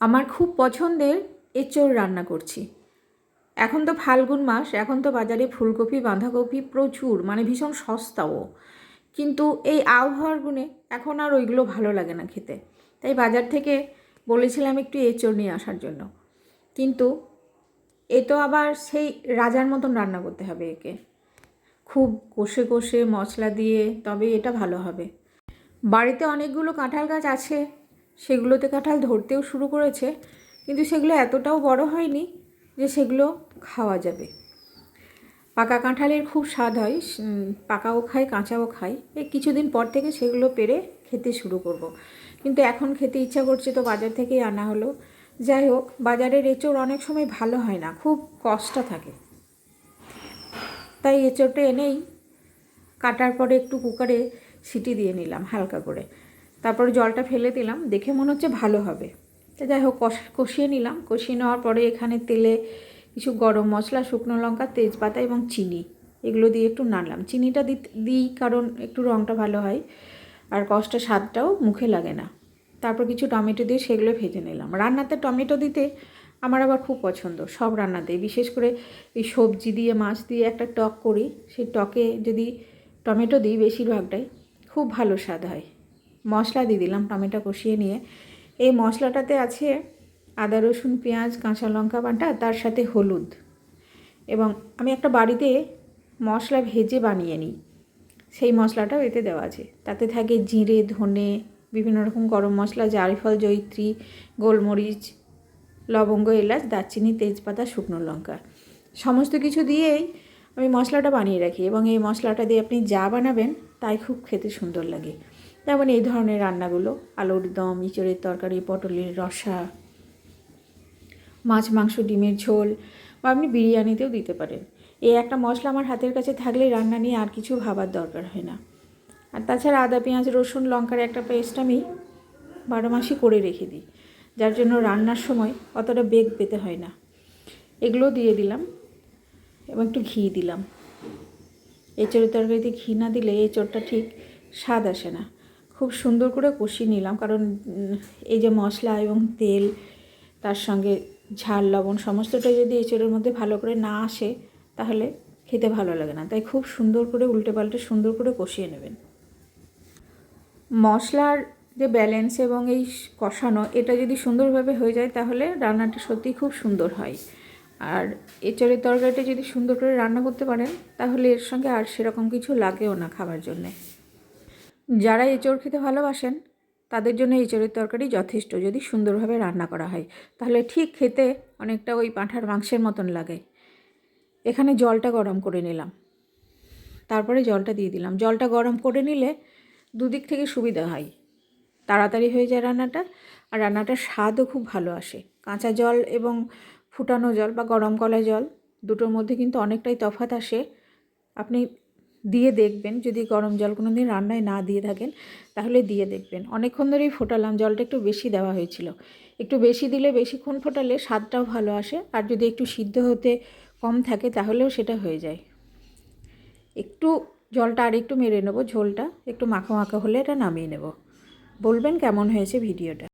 আমার খুব পছন্দের এঁচোড় রান্না করছি। এখন তো ফাল্গুন মাস, এখন তো বাজারে ফুলকপি বাঁধাকপি প্রচুর, মানে ভীষণ সস্তাও। কিন্তু এই আবহাওয়ার গুণে এখন আর ওইগুলো ভালো লাগে না খেতে। তাই বাজার থেকে বলেছিলাম একটু এঁচোড় নিয়ে আসার জন্য, কিন্তু এ তো আবার সেই রাজার মতন রান্না করতে হবে একে, খুব কষে কষে মশলা দিয়ে, তবে এটা ভালো হবে। বাড়িতে অনেকগুলো কাঁঠাল গাছ আছে, সেগুলোতে কাঁঠাল ধরতেও শুরু করেছে, কিন্তু সেগুলো এতটাও বড় হয়নি যে সেগুলো খাওয়া যাবে। পাকা কাঁঠালের খুব স্বাদ হয়, পাকাও খাই কাঁচাও খাই। এই কিছুদিন পর থেকে সেগুলো পেরে খেতে শুরু করব। কিন্তু এখন খেতে ইচ্ছা করছে তো বাজার থেকেই আনা হলো। যাই হোক, বাজারের এঁচোড় অনেক সময় ভালো হয় না, খুব কষ্টা থাকে। তাই এঁচোড়টা এনেই কাটার পরে একটু কুকারে সিটি দিয়ে নিলাম হালকা করে, তারপরে জলটা ফেলে দিলাম, দেখে মনে হচ্ছে ভালো হবে। তো যাই হোক, কষিয়ে নিলাম। কষিয়ে নেওয়ার পরে এখানে তেলে কিছু গরম মশলা, শুকনো লঙ্কা, তেজপাতা এবং চিনি, এগুলো দিয়ে একটু নাড়লাম। চিনিটা দিই কারণ একটু রঙটা ভালো হয় আর কষটা স্বাদটাও মুখে লাগে না। তারপর কিছু টমেটো দিয়ে সেগুলো ভেজে নিলাম। রান্নাতে টমেটো দিতে আমার আবার খুব পছন্দ, সব রান্নাতে, বিশেষ করে এই সবজি দিয়ে মাছ দিয়ে একটা টক করি, সেই টকে যদি টমেটো দিই বেশিরভাগটাই খুব ভালো স্বাদ হয়। মশলা দিয়ে দিলাম টমেটো কষিয়ে নিয়ে। এই মশলাটাতে আছে আদা রসুন পেঁয়াজ কাঁচা লঙ্কা বাটা, তার সাথে হলুদ, এবং আমি একটা বাড়িতে মশলা ভেজে বানিয়ে নিই, সেই মশলাটাও এতে দেওয়া আছে। তাতে থাকে জিরে, ধনে, বিভিন্ন রকম গরম মশলা, জায়ফল, জয়িত্রী, গোলমরিচ, লবঙ্গ, এলাচ, দারচিনি, তেজপাতা, শুকনো লঙ্কা, সমস্ত কিছু দিয়েই আমি মশলাটা বানিয়ে রাখি, এবং এই মশলাটা দিয়ে আপনি যা বানাবেন তাই খুব খেতে সুন্দর লাগে। যেমন এই ধরনের রান্নাগুলো, আলুর দম, ইঁচড়ের তরকারি, পটলের রসা, মাছ মাংস, ডিমের ঝোল, বা আপনি বিরিয়ানিতেও দিতে পারেন। এই একটা মশলা আমার হাতের কাছে থাকলে রান্না নিয়ে আর কিছু ভাবার দরকার হয় না। আর তাছাড়া আদা পেঁয়াজ রসুন লঙ্কার একটা পেস্ট আমি 12 মাসই করে রেখে দিই, যার জন্য রান্নার সময় অতটা বেগ পেতে হয় না। এগুলো দিয়ে দিলাম এবং একটু ঘি দিলাম। এঁচোড়ের তরকারিতে ঘি না দিলে এঁচোড়টা ঠিক স্বাদ আসে না। খুব সুন্দর করে কষিয়ে নিলাম, কারণ এই যে মশলা এবং তেল, তার সঙ্গে ঝাল লবণ সমস্তটা যদি এঁচোড়ের মধ্যে ভালো করে না আসে তাহলে খেতে ভালো লাগে না। তাই খুব সুন্দর করে উল্টে পাল্টে সুন্দর করে কষিয়ে নেবেন। মশলার যে ব্যালেন্স এবং এই কষানো, এটা যদি সুন্দরভাবে হয়ে যায় তাহলে রান্নাটা সত্যিই খুব সুন্দর হয়। আর এঁচোড়ের তরকারিটা যদি সুন্দর করে রান্না করতে পারেন তাহলে এর সঙ্গে আর সেরকম কিছু লাগেও না খাবার জন্যে। যারা এঁচোড় খেতে ভালোবাসেন তাদের জন্য এঁচোড়ের তরকারি যথেষ্ট, যদি সুন্দরভাবে রান্না করা হয় তাহলে ঠিক খেতে অনেকটা ওই পাঁঠার মাংসের মতন লাগে। এখানে জলটা গরম করে নিলাম, তারপরে জলটা দিয়ে দিলাম। জলটা গরম করে নিলে দুদিক থেকে সুবিধা হয়, তাড়াতাড়ি হয়ে যায় রান্নাটা, আর রান্নাটার স্বাদও খুব ভালো আসে। কাঁচা জল এবং ফুটানো জল বা গরম কলা জল দুটোর মধ্যে কিন্তু অনেকটাই তফাৎ আসে। আপনি দিয়ে দেখবেন, যদি গরম জল কোনো দিন রান্নায় না দিয়ে থাকেন তাহলে দিয়ে দেখবেন। অনেকক্ষণ ধরেই ফোটালাম, জলটা একটু বেশি দেওয়া হয়েছিল। একটু বেশি দিলে, বেশিক্ষণ ফোটালে স্বাদটাও ভালো আসে, আর যদি একটু সিদ্ধ হতে কম থাকে তাহলেও সেটা হয়ে যায়। একটু জলটা আর একটু মেরে নেবো, ঝোলটা একটু মাখা মাখা হলে এটা নামিয়ে নেব। বলবেন কেমন হয়েছে ভিডিওটা।